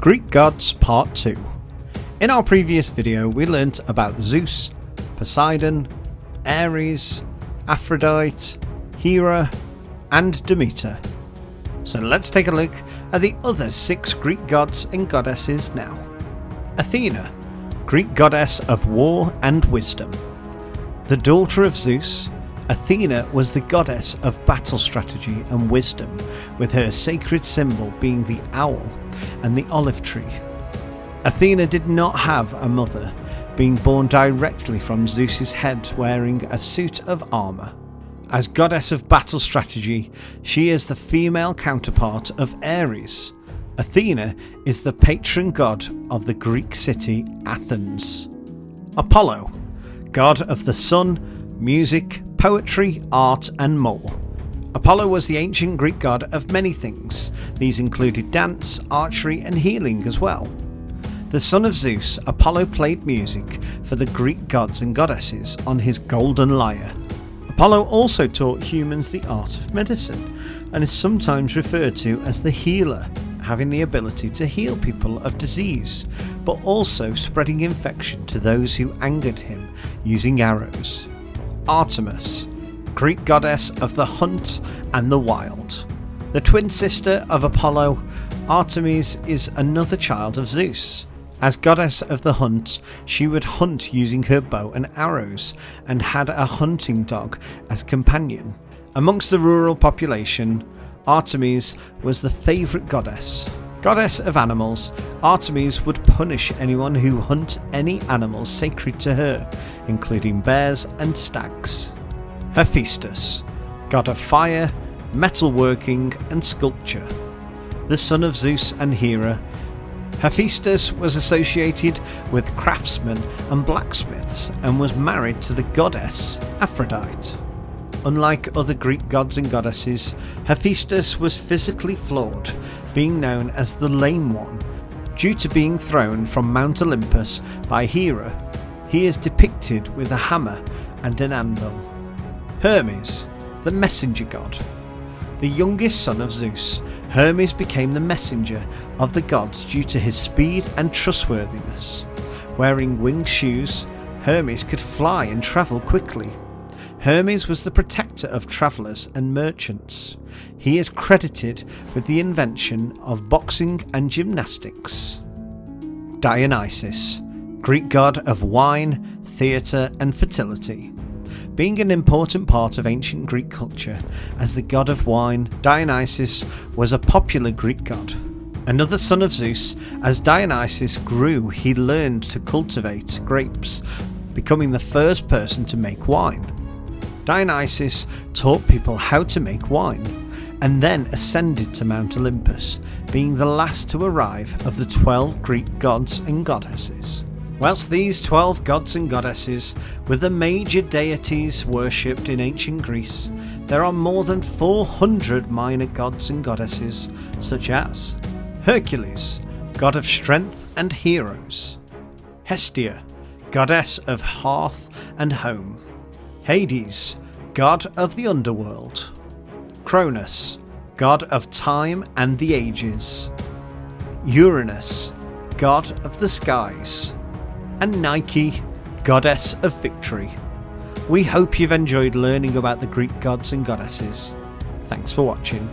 Greek Gods Part 2. In our previous video we learnt about Zeus, Poseidon, Ares, Aphrodite, Hera and Demeter. So let's take a look at the other 6 Greek gods and goddesses now. Athena, Greek goddess of war and wisdom. The daughter of Zeus, Athena was the goddess of battle strategy and wisdom, with her sacred symbol being the owl and the olive tree. Athena did not have a mother, being born directly from Zeus's head wearing a suit of armour. As goddess of battle strategy, she is the female counterpart of Ares. Athena is the patron god of the Greek city Athens. Apollo, god of the sun, music, poetry, art and more. Apollo was the ancient Greek god of many things. These included dance, archery and healing as well. The son of Zeus, Apollo played music for the Greek gods and goddesses on his golden lyre. Apollo also taught humans the art of medicine and is sometimes referred to as the healer, having the ability to heal people of disease, but also spreading infection to those who angered him using arrows. Artemis, Greek goddess of the hunt and the wild. The twin sister of Apollo, Artemis is another child of Zeus. As goddess of the hunt, she would hunt using her bow and arrows, and had a hunting dog as companion. Amongst the rural population, Artemis was the favourite goddess. Goddess of animals, Artemis would punish anyone who hunt any animals sacred to her, including bears and stags. Hephaestus, god of fire, metalworking and sculpture. The son of Zeus and Hera, Hephaestus was associated with craftsmen and blacksmiths and was married to the goddess Aphrodite. Unlike other Greek gods and goddesses, Hephaestus was physically flawed, being known as the Lame One. Due to being thrown from Mount Olympus by Hera, he is depicted with a hammer and an anvil. Hermes, the messenger god. The youngest son of Zeus, Hermes became the messenger of the gods due to his speed and trustworthiness. Wearing winged shoes, Hermes could fly and travel quickly. Hermes was the protector of travellers and merchants. He is credited with the invention of boxing and gymnastics. Dionysus, Greek god of wine, theatre and fertility. Being an important part of ancient Greek culture, as the god of wine, Dionysus was a popular Greek god. Another son of Zeus, as Dionysus grew, he learned to cultivate grapes, becoming the first person to make wine. Dionysus taught people how to make wine, and then ascended to Mount Olympus, being the last to arrive of the 12 Greek gods and goddesses. Whilst these 12 gods and goddesses were the major deities worshipped in ancient Greece, there are more than 400 minor gods and goddesses, such as Hercules, god of strength and heroes. Hestia, goddess of hearth and home. Hades, god of the underworld. Cronus, god of time and the ages. Uranus, god of the skies. And Nike, goddess of victory. We hope you've enjoyed learning about the Greek gods and goddesses. Thanks for watching.